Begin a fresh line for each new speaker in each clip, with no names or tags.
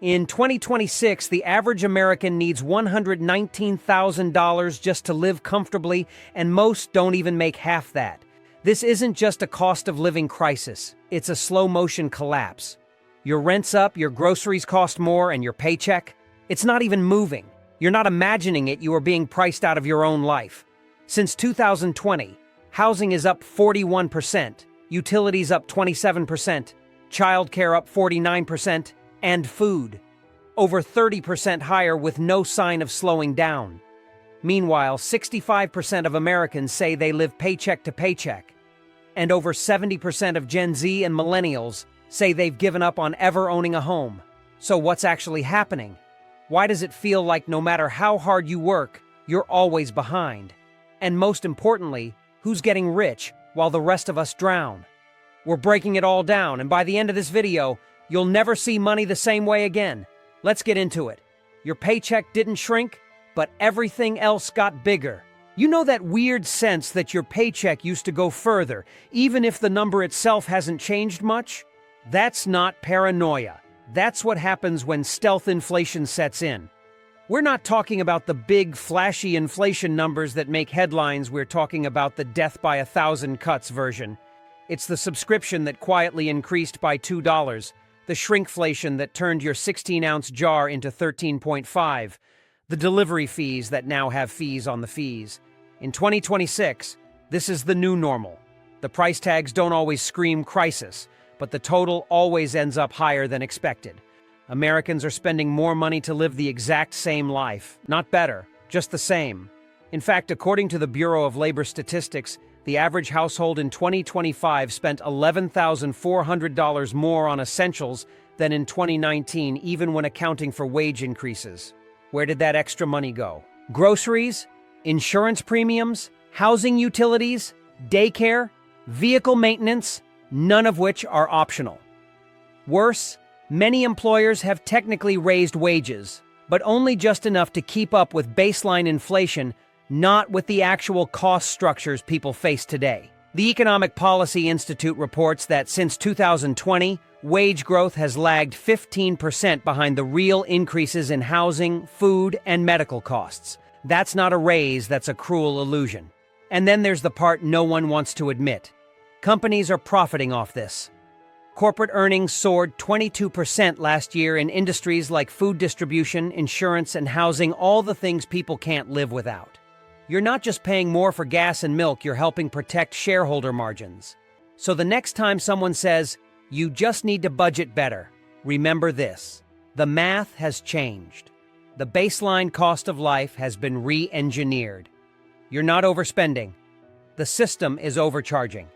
In 2026, the average American needs $119,000 just to live comfortably, and most don't even make half that. This isn't just a cost of living crisis, it's a slow-motion collapse. Your rent's up, your groceries cost more, and your paycheck? It's not even moving. You're not imagining it, you are being priced out of your own life. Since 2020, housing is up 41%, utilities up 27%, childcare up 49%, and food over 30% higher with no sign of slowing down. Meanwhile, 65% of Americans say they live paycheck to paycheck, and over 70% of Gen Z and millennials say they've given up on ever owning a home. So what's actually happening? Why does it feel like no matter how hard you work, you're always behind? And most importantly, who's getting rich while the rest of us drown? We're breaking it all down, and by the end of this video, you'll never see money the same way again. Let's get into it. Your paycheck didn't shrink, but everything else got bigger. You know that weird sense that your paycheck used to go further, even if the number itself hasn't changed much? That's not paranoia. That's what happens when stealth inflation sets in. We're not talking about the big, flashy inflation numbers that make headlines. We're talking about the death by 1,000 cuts version. It's the subscription that quietly increased by $2, the shrinkflation that turned your 16-ounce jar into 13.5, the delivery fees that now have fees on the fees. In 2026, this is the new normal. The price tags don't always scream crisis, but the total always ends up higher than expected. Americans are spending more money to live the exact same life. Not better, just the same. In fact, according to the Bureau of Labor Statistics, the average household in 2025 spent $11,400 more on essentials than in 2019, even when accounting for wage increases. Where did that extra money go? Groceries? Insurance premiums? Housing utilities? Daycare? Vehicle maintenance? None of which are optional. Worse, many employers have technically raised wages, but only just enough to keep up with baseline inflation, not with the actual cost structures people face today. The Economic Policy Institute reports that since 2020, wage growth has lagged 15% behind the real increases in housing, food, and medical costs. That's not a raise, that's a cruel illusion. And then there's the part no one wants to admit. Companies are profiting off this. Corporate earnings soared 22% last year in industries like food distribution, insurance, and housing, all the things people can't live without. You're not just paying more for gas and milk, you're helping protect shareholder margins. So the next time someone says, you just need to budget better, remember this. The math has changed. The baseline cost of life has been re-engineered. You're not overspending. The system is overcharging.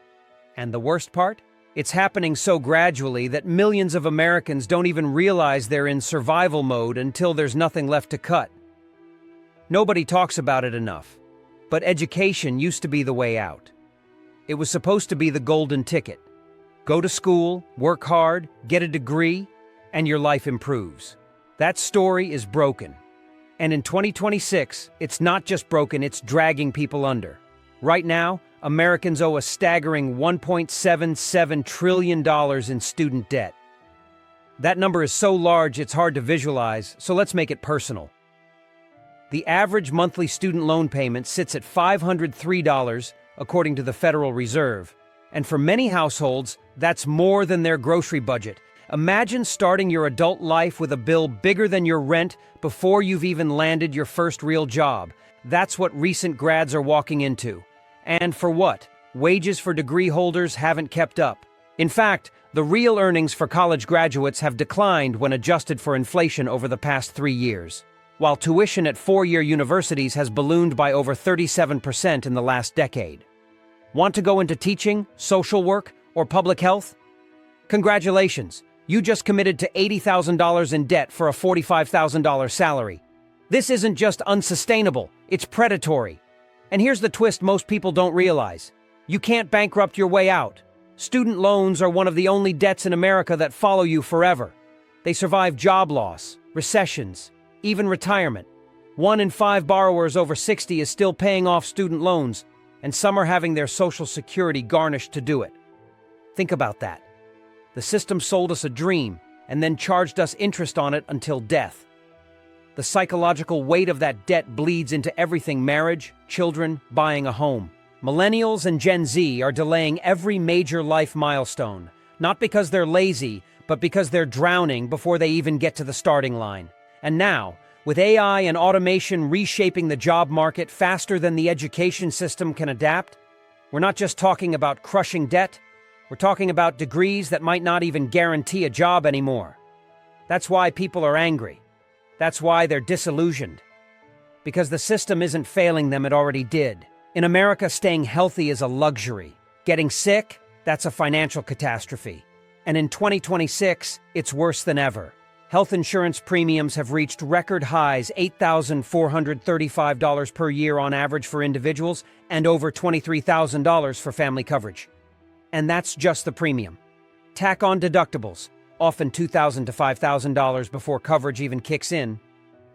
And the worst part? It's happening so gradually that millions of Americans don't even realize they're in survival mode until there's nothing left to cut. Nobody talks about it enough, but education used to be the way out. It was supposed to be the golden ticket. Go to school, work hard, get a degree, and your life improves. That story is broken. And in 2026, it's not just broken, it's dragging people under. Right now, Americans owe a staggering $1.77 trillion in student debt. That number is so large it's hard to visualize, so let's make it personal. The average monthly student loan payment sits at $503, according to the Federal Reserve. And for many households, that's more than their grocery budget. Imagine starting your adult life with a bill bigger than your rent before you've even landed your first real job. That's what recent grads are walking into. And for what? Wages for degree holders haven't kept up. In fact, the real earnings for college graduates have declined when adjusted for inflation over the past 3 years, while tuition at four-year universities has ballooned by over 37% in the last decade. Want to go into teaching, social work, or public health? Congratulations, you just committed to $80,000 in debt for a $45,000 salary. This isn't just unsustainable, it's predatory. And here's the twist most people don't realize. You can't bankrupt your way out. Student loans are one of the only debts in America that follow you forever. They survive job loss, recessions, even retirement. 1 in 5 borrowers over 60 is still paying off student loans, and some are having their Social Security garnished to do it. Think about that. The system sold us a dream, and then charged us interest on it until death. The psychological weight of that debt bleeds into everything: marriage, children, buying a home. Millennials and Gen Z are delaying every major life milestone, not because they're lazy, but because they're drowning before they even get to the starting line. And now, with AI and automation reshaping the job market faster than the education system can adapt, we're not just talking about crushing debt, we're talking about degrees that might not even guarantee a job anymore. That's why people are angry. That's why they're disillusioned. Because the system isn't failing them, it already did. In America, staying healthy is a luxury. Getting sick, that's a financial catastrophe. And in 2026, it's worse than ever. Health insurance premiums have reached record highs: $8,435 per year on average for individuals, and over $23,000 for family coverage. And that's just the premium. Tack on deductibles, often $2,000 to $5,000 before coverage even kicks in,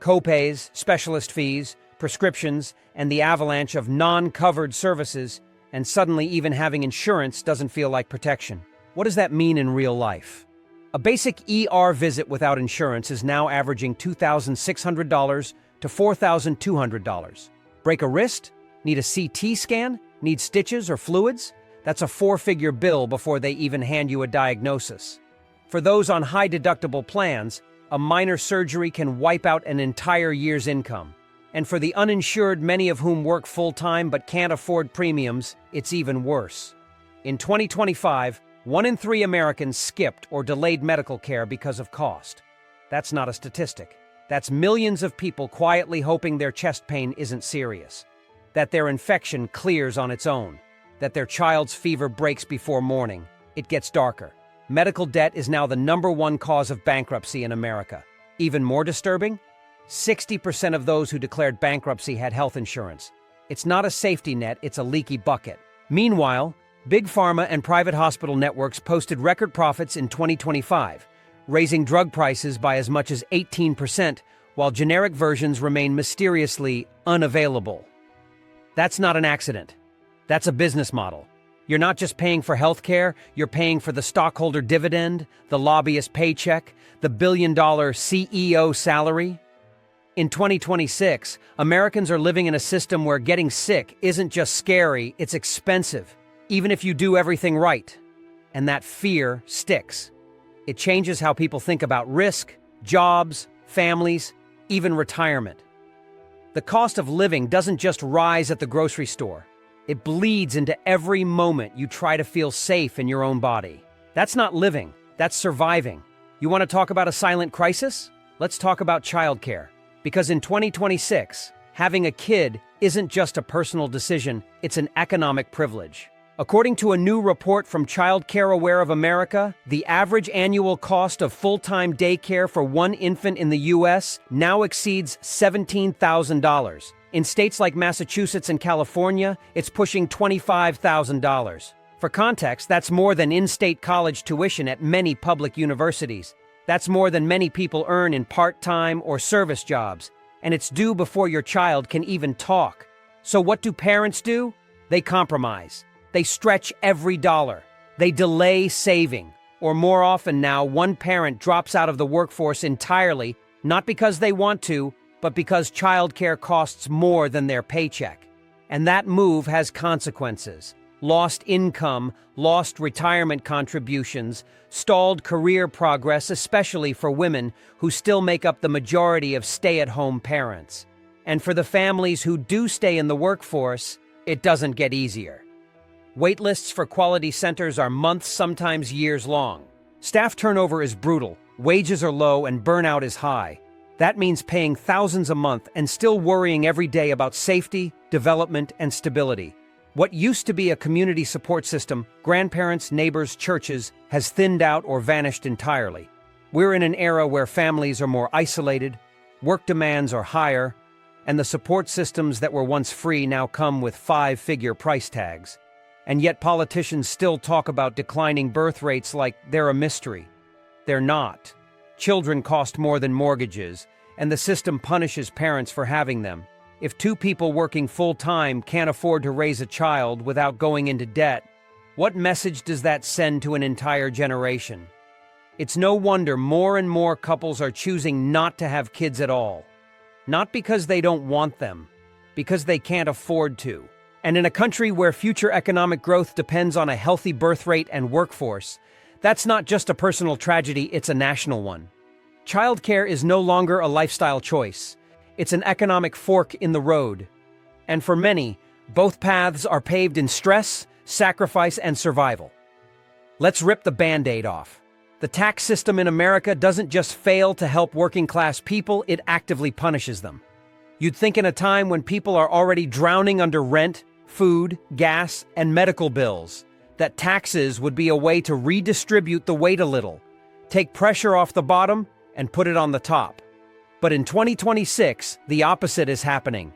co-pays, specialist fees, prescriptions, and the avalanche of non-covered services, and suddenly even having insurance doesn't feel like protection. What does that mean in real life? A basic ER visit without insurance is now averaging $2,600 to $4,200. Break a wrist? Need a CT scan? Need stitches or fluids? That's a four-figure bill before they even hand you a diagnosis. For those on high-deductible plans, a minor surgery can wipe out an entire year's income. And for the uninsured, many of whom work full-time but can't afford premiums, it's even worse. In 2025, 1 in 3 Americans skipped or delayed medical care because of cost. That's not a statistic. That's millions of people quietly hoping their chest pain isn't serious, that their infection clears on its own, that their child's fever breaks before morning. It gets darker. Medical debt is now the #1 cause of bankruptcy in America. Even more disturbing? 60% of those who declared bankruptcy had health insurance. It's not a safety net, it's a leaky bucket. Meanwhile, big pharma and private hospital networks posted record profits in 2025, raising drug prices by as much as 18%, while generic versions remain mysteriously unavailable. That's not an accident. That's a business model. You're not just paying for health care, you're paying for the stockholder dividend, the lobbyist paycheck, the billion-dollar CEO salary. In 2026, Americans are living in a system where getting sick isn't just scary, it's expensive, even if you do everything right. And that fear sticks. It changes how people think about risk, jobs, families, even retirement. The cost of living doesn't just rise at the grocery store. It bleeds into every moment you try to feel safe in your own body. That's not living, that's surviving. You want to talk about a silent crisis? Let's talk about childcare. Because in 2026, having a kid isn't just a personal decision, it's an economic privilege. According to a new report from Child Care Aware of America, the average annual cost of full-time daycare for one infant in the U.S. now exceeds $17,000. In states like Massachusetts and California, it's pushing $25,000. For context, that's more than in-state college tuition at many public universities. That's more than many people earn in part-time or service jobs. And it's due before your child can even talk. So what do parents do? They compromise. They stretch every dollar. They delay saving. Or more often now, one parent drops out of the workforce entirely, not because they want to, but because childcare costs more than their paycheck. And that move has consequences. Lost income, lost retirement contributions, stalled career progress, especially for women who still make up the majority of stay-at-home parents. And for the families who do stay in the workforce, it doesn't get easier. Wait lists for quality centers are months, sometimes years long. Staff turnover is brutal, wages are low, and burnout is high. That means paying thousands a month and still worrying every day about safety, development, and stability. What used to be a community support system, grandparents, neighbors, churches, has thinned out or vanished entirely. We're in an era where families are more isolated, work demands are higher, and the support systems that were once free now come with 5-figure price tags. And yet politicians still talk about declining birth rates like they're a mystery. They're not. Children cost more than mortgages, and the system punishes parents for having them. If 2 people working full-time can't afford to raise a child without going into debt, what message does that send to an entire generation? It's no wonder more and more couples are choosing not to have kids at all. Not because they don't want them, because they can't afford to. And in a country where future economic growth depends on a healthy birth rate and workforce, that's not just a personal tragedy, it's a national one. Childcare is no longer a lifestyle choice. It's an economic fork in the road. And for many, both paths are paved in stress, sacrifice, and survival. Let's rip the Band-Aid off. The tax system in America doesn't just fail to help working-class people, it actively punishes them. You'd think in a time when people are already drowning under rent, food, gas, and medical bills, that taxes would be a way to redistribute the weight a little, take pressure off the bottom, and put it on the top. But in 2026, the opposite is happening.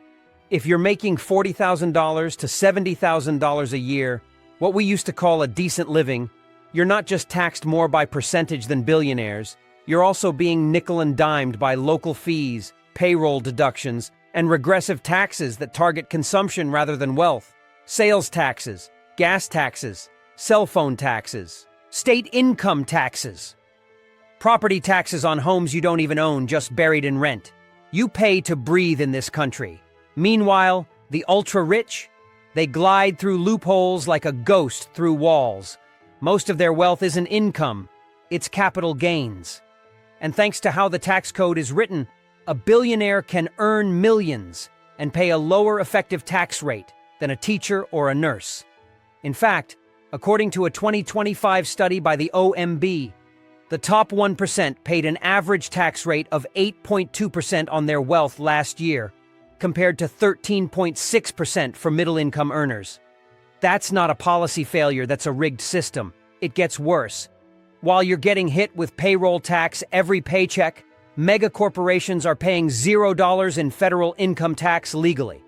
If you're making $40,000 to $70,000 a year, what we used to call a decent living, you're not just taxed more by percentage than billionaires, you're also being nickel and dimed by local fees, payroll deductions, and regressive taxes that target consumption rather than wealth. Sales taxes, gas taxes, cell phone taxes, state income taxes. Property taxes on homes you don't even own, just buried in rent. You pay to breathe in this country. Meanwhile, the ultra-rich, they glide through loopholes like a ghost through walls. Most of their wealth isn't income, it's capital gains. And thanks to how the tax code is written, a billionaire can earn millions and pay a lower effective tax rate than a teacher or a nurse. In fact, according to a 2025 study by the OMB, the top 1% paid an average tax rate of 8.2% on their wealth last year, compared to 13.6% for middle-income earners. That's not a policy failure, that's a rigged system. It gets worse. While you're getting hit with payroll tax every paycheck, mega corporations are paying $0 in federal income tax legally.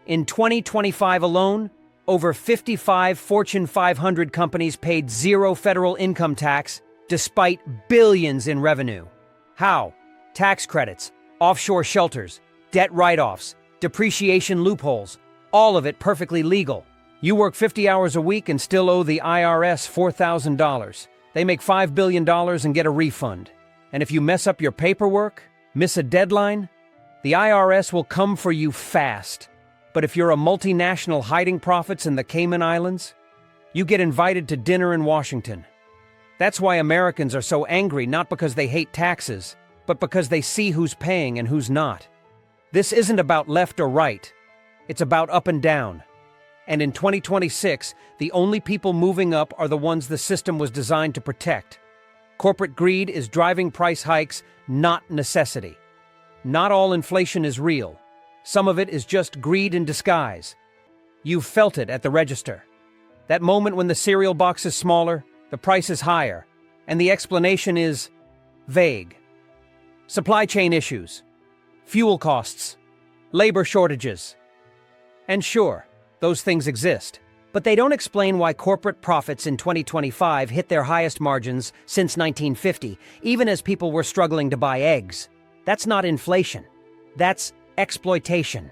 In 2025 alone, over 55 Fortune 500 companies paid zero federal income tax despite billions in revenue. How? Tax credits, offshore shelters, debt write-offs, depreciation loopholes, all of it perfectly legal. You work 50 hours a week and still owe the IRS $4,000. They make $5 billion and get a refund. And if you mess up your paperwork, miss a deadline, the IRS will come for you fast. But if you're a multinational hiding profits in the Cayman Islands, you get invited to dinner in Washington. That's why Americans are so angry, not because they hate taxes, but because they see who's paying and who's not. This isn't about left or right. It's about up and down. And in 2026, the only people moving up are the ones the system was designed to protect. Corporate greed is driving price hikes, not necessity. Not all inflation is real. Some of it is just greed in disguise. You've felt it at the register. That moment when the cereal box is smaller, the price is higher, and the explanation is vague. Supply chain issues, fuel costs, labor shortages. And sure, those things exist, but they don't explain why corporate profits in 2025 hit their highest margins since 1950, even as people were struggling to buy eggs. That's not inflation. That's exploitation.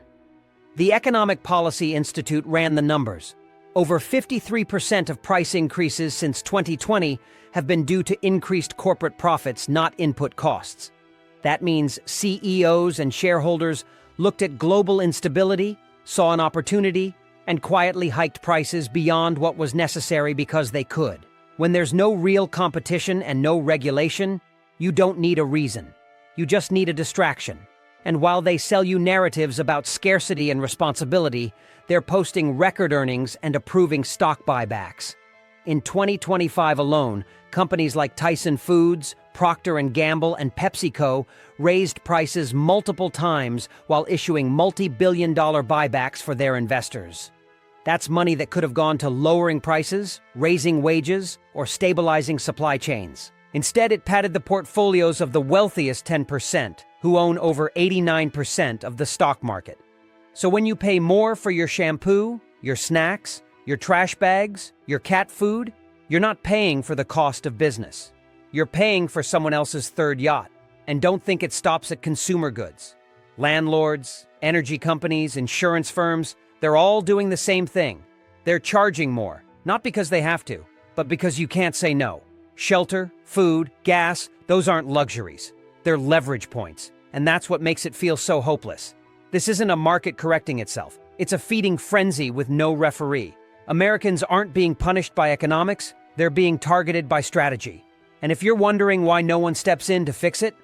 The Economic Policy Institute ran the numbers. Over 53% of price increases since 2020 have been due to increased corporate profits, not input costs. That means CEOs and shareholders looked at global instability, saw an opportunity, and quietly hiked prices beyond what was necessary because they could. When there's no real competition and no regulation, you don't need a reason. You just need a distraction. And while they sell you narratives about scarcity and responsibility, they're posting record earnings and approving stock buybacks. In 2025 alone, companies like Tyson Foods, Procter & Gamble, and PepsiCo raised prices multiple times while issuing multi-billion-dollar buybacks for their investors. That's money that could have gone to lowering prices, raising wages, or stabilizing supply chains. Instead, it padded the portfolios of the wealthiest 10%, who own over 89% of the stock market. So when you pay more for your shampoo, your snacks, your trash bags, your cat food, you're not paying for the cost of business. You're paying for someone else's third yacht. And don't think it stops at consumer goods. Landlords, energy companies, insurance firms, they're all doing the same thing. They're charging more, not because they have to, but because you can't say no. Shelter, food, gas, those aren't luxuries. They're leverage points, and that's what makes it feel so hopeless. This isn't a market correcting itself. It's a feeding frenzy with no referee. Americans aren't being punished by economics, they're being targeted by strategy. And if you're wondering why no one steps in to fix it,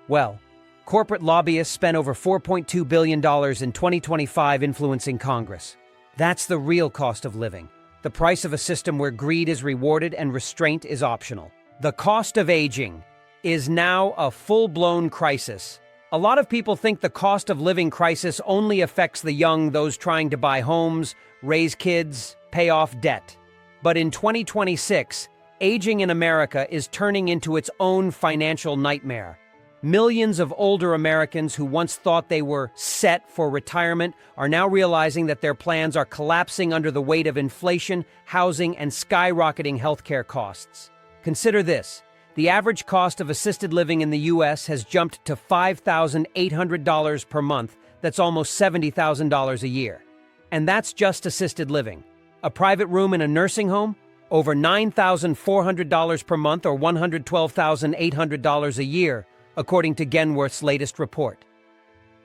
well, corporate lobbyists spent over $4.2 billion in 2025 influencing Congress. That's the real cost of living. The price of a system where greed is rewarded and restraint is optional. The cost of aging is now a full-blown crisis. A lot of people think the cost of living crisis only affects the young, those trying to buy homes, raise kids, pay off debt. But in 2026, aging in America is turning into its own financial nightmare. Millions of older Americans who once thought they were set for retirement are now realizing that their plans are collapsing under the weight of inflation, housing, and skyrocketing healthcare costs. Consider this. The average cost of assisted living in the U.S. has jumped to $5,800 per month. That's almost $70,000 a year. And that's just assisted living. A private room in a nursing home? Over $9,400 per month or $112,800 a year, according to Genworth's latest report.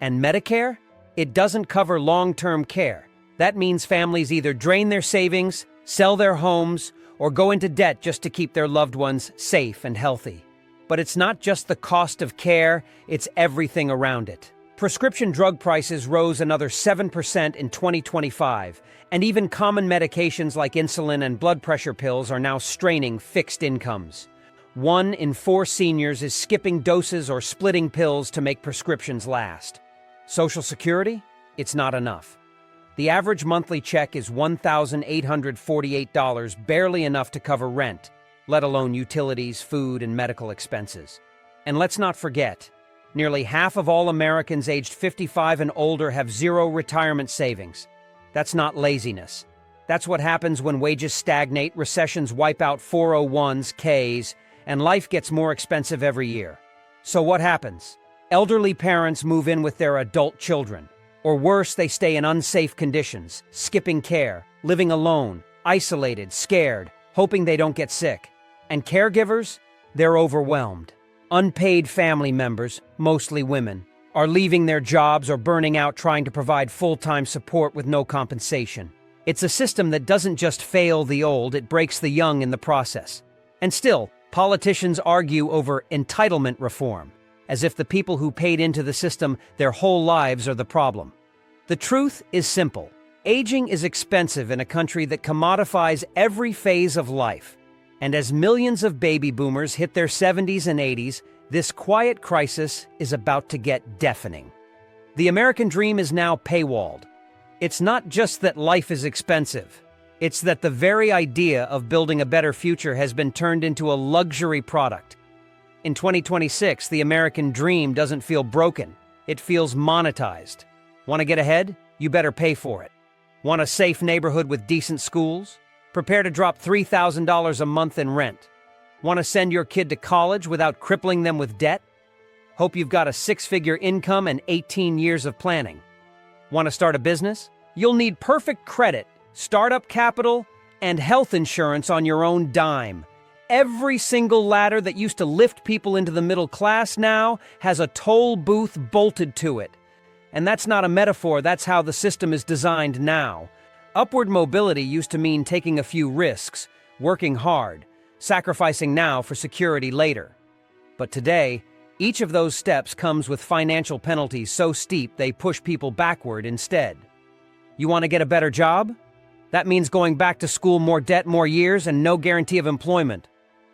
And Medicare? It doesn't cover long-term care. That means families either drain their savings, sell their homes, or go into debt just to keep their loved ones safe and healthy. But it's not just the cost of care, it's everything around it. Prescription drug prices rose another 7% in 2025, and even common medications like insulin and blood pressure pills are now straining fixed incomes. 1 in 4 seniors is skipping doses or splitting pills to make prescriptions last. Social Security? It's not enough. The average monthly check is $1,848, barely enough to cover rent, let alone utilities, food, and medical expenses. And let's not forget, nearly half of all Americans aged 55 and older have zero retirement savings. That's not laziness. That's what happens when wages stagnate, recessions wipe out 401s, Ks, and life gets more expensive every year. So what happens? Elderly parents move in with their adult children. Or worse, they stay in unsafe conditions, skipping care, living alone, isolated, scared, hoping they don't get sick. And caregivers? They're overwhelmed. Unpaid family members, mostly women, are leaving their jobs or burning out trying to provide full-time support with no compensation. It's a system that doesn't just fail the old, it breaks the young in the process. And still, politicians argue over entitlement reform, as if the people who paid into the system their whole lives are the problem. The truth is simple. Aging is expensive in a country that commodifies every phase of life. And as millions of baby boomers hit their 70s and 80s, this quiet crisis is about to get deafening. The American dream is now paywalled. It's not just that life is expensive. It's that the very idea of building a better future has been turned into a luxury product. In 2026, the American dream doesn't feel broken. It feels monetized. Want to get ahead? You better pay for it. Want a safe neighborhood with decent schools? Prepare to drop $3,000 a month in rent. Want to send your kid to college without crippling them with debt? Hope you've got a 6-figure income and 18 years of planning. Want to start a business? You'll need perfect credit, startup capital, and health insurance on your own dime. Every single ladder that used to lift people into the middle class now has a toll booth bolted to it. And that's not a metaphor, that's how the system is designed now. Upward mobility used to mean taking a few risks, working hard, sacrificing now for security later. But today, each of those steps comes with financial penalties so steep they push people backward instead. You want to get a better job? That means going back to school, more debt, more years, and no guarantee of employment.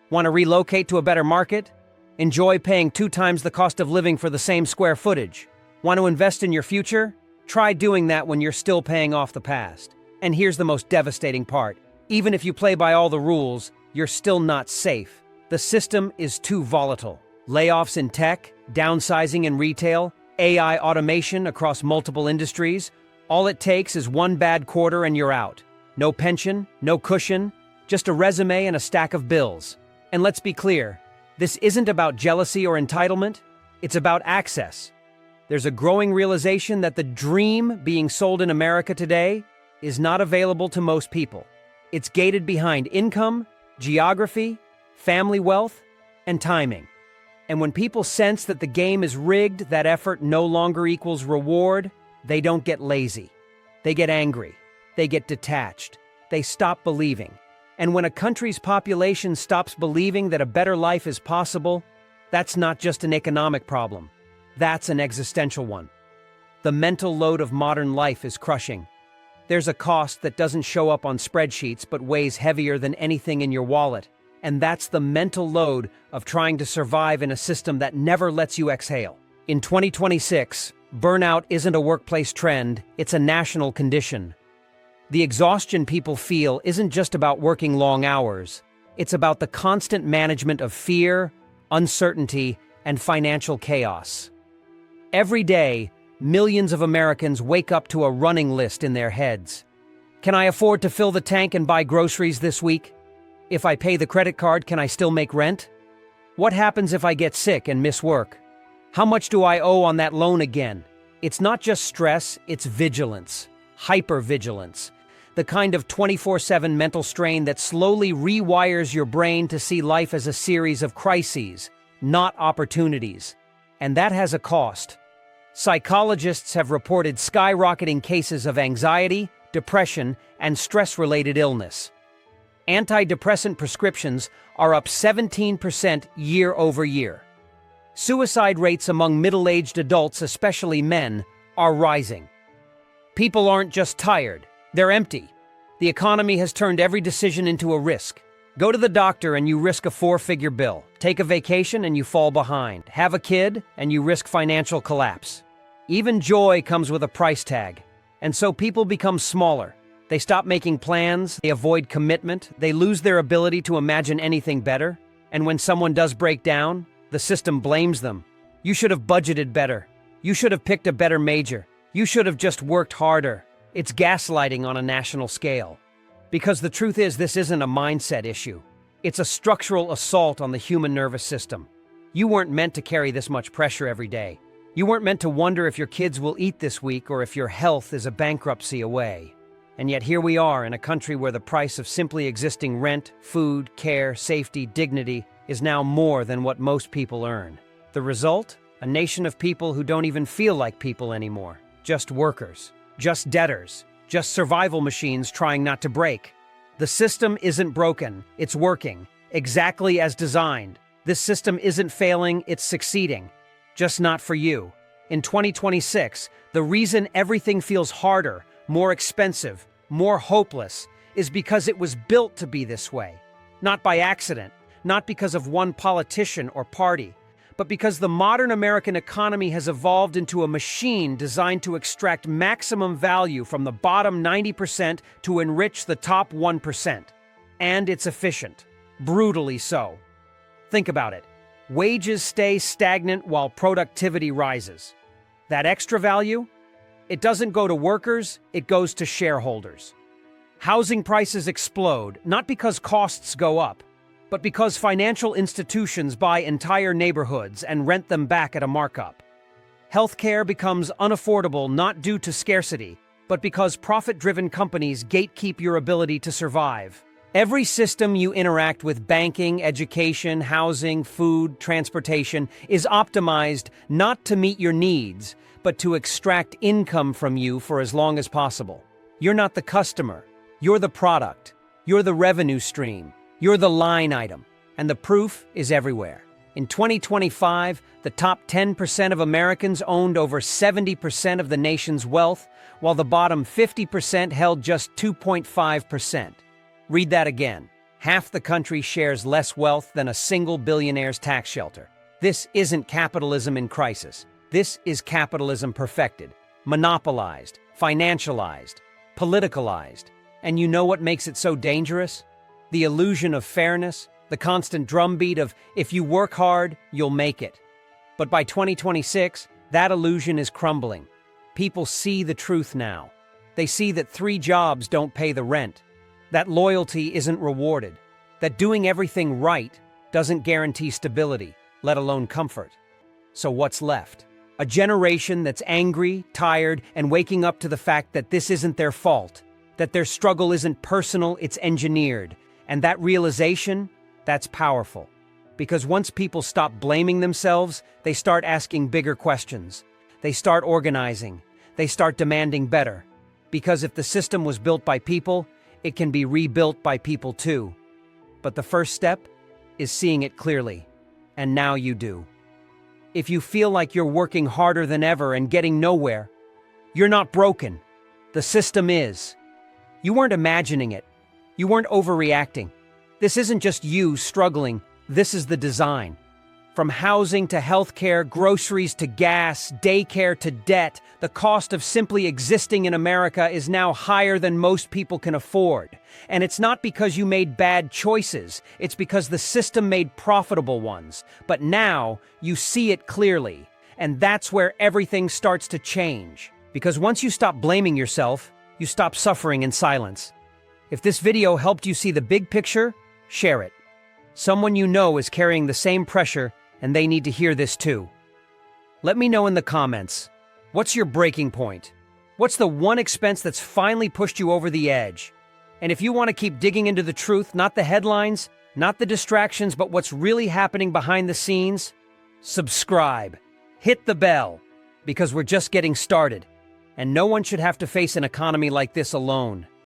Want to relocate to a better market? Enjoy paying 2 times the cost of living for the same square footage. Want to invest in your future? Try doing that when you're still paying off the past. And here's the most devastating part. Even if you play by all the rules, you're still not safe. The system is too volatile. Layoffs in tech, downsizing in retail, AI automation across multiple industries. All it takes is one bad quarter and you're out. No pension, no cushion, just a resume and a stack of bills. And let's be clear, this isn't about jealousy or entitlement, it's about access. There's a growing realization that the dream being sold in America today is not available to most people. It's gated behind income, geography, family wealth, and timing. And when people sense that the game is rigged, that effort no longer equals reward, they don't get lazy. They get angry. They get detached. They stop believing. And when a country's population stops believing that a better life is possible, that's not just an economic problem. That's an existential one. The mental load of modern life is crushing. There's a cost that doesn't show up on spreadsheets but weighs heavier than anything in your wallet. And that's the mental load of trying to survive in a system that never lets you exhale. In 2026, burnout isn't a workplace trend, it's a national condition. The exhaustion people feel isn't just about working long hours. It's about the constant management of fear, uncertainty, and financial chaos. Every day, millions of Americans wake up to a running list in their heads. Can I afford to fill the tank and buy groceries this week? If I pay the credit card, can I still make rent? What happens if I get sick and miss work? How much do I owe on that loan again? It's not just stress, it's vigilance, hypervigilance, the kind of 24/7 mental strain that slowly rewires your brain to see life as a series of crises, not opportunities. And that has a cost. Psychologists have reported skyrocketing cases of anxiety, depression, and stress-related illness. Antidepressant prescriptions are up 17% year over year. Suicide rates among middle-aged adults, especially men, are rising. People aren't just tired, they're empty. The economy has turned every decision into a risk. Go to the doctor and you risk a 4-figure bill. Take a vacation and you fall behind. Have a kid and you risk financial collapse. Even joy comes with a price tag. And so people become smaller. They stop making plans, they avoid commitment, they lose their ability to imagine anything better. And when someone does break down, the system blames them. You should have budgeted better. You should have picked a better major. You should have just worked harder. It's gaslighting on a national scale. Because the truth is, this isn't a mindset issue. It's a structural assault on the human nervous system. You weren't meant to carry this much pressure every day. You weren't meant to wonder if your kids will eat this week or if your health is a bankruptcy away. And yet here we are in a country where the price of simply existing rent, food, care, safety, dignity is now more than what most people earn. The result? A nation of people who don't even feel like people anymore. Just workers. Just debtors. Just survival machines trying not to break. The system isn't broken. It's working. Exactly as designed. This system isn't failing, it's succeeding. Just not for you. In 2026, the reason everything feels harder, more expensive, more hopeless, is because it was built to be this way. Not by accident, not because of one politician or party, but because the modern American economy has evolved into a machine designed to extract maximum value from the bottom 90% to enrich the top 1%. And it's efficient. Brutally so. Think about it. Wages stay stagnant while productivity rises. That extra value? It doesn't go to workers, it goes to shareholders. Housing prices explode, not because costs go up, but because financial institutions buy entire neighborhoods and rent them back at a markup. Healthcare becomes unaffordable not due to scarcity, but because profit-driven companies gatekeep your ability to survive. Every system you interact with, banking, education, housing, food, transportation, is optimized not to meet your needs, but to extract income from you for as long as possible. You're not the customer. You're the product. You're the revenue stream. You're the line item. And the proof is everywhere. In 2025, the top 10% of Americans owned over 70% of the nation's wealth, while the bottom 50% held just 2.5%. Read that again. Half the country shares less wealth than a single billionaire's tax shelter. This isn't capitalism in crisis. This is capitalism perfected, monopolized, financialized, politicalized. And you know what makes it so dangerous? The illusion of fairness, the constant drumbeat of, if you work hard, you'll make it. But by 2026, that illusion is crumbling. People see the truth now. They see that 3 jobs don't pay the rent, that loyalty isn't rewarded, that doing everything right doesn't guarantee stability, let alone comfort. So what's left? A generation that's angry, tired, and waking up to the fact that this isn't their fault, that their struggle isn't personal, it's engineered. And that realization, That's powerful. Because once people stop blaming themselves, they start asking bigger questions. They start organizing. They start demanding better. Because if the system was built by people, it can be rebuilt by people too. But the first step is seeing it clearly. And now you do. If you feel like you're working harder than ever and getting nowhere, you're not broken. The system is. You weren't imagining it. You weren't overreacting. This isn't just you struggling. This is the design. From housing to healthcare, groceries to gas, daycare to debt, the cost of simply existing in America is now higher than most people can afford. And it's not because you made bad choices, it's because the system made profitable ones. But now, you see it clearly. And that's where everything starts to change. Because once you stop blaming yourself, you stop suffering in silence. If this video helped you see the big picture, share it. Someone you know is carrying the same pressure, and they need to hear this too. Let me know in the comments. What's your breaking point? What's the one expense that's finally pushed you over the edge? And if you want to keep digging into the truth, not the headlines, not the distractions, but what's really happening behind the scenes, subscribe. Hit the bell, because we're just getting started. And no one should have to face an economy like this alone.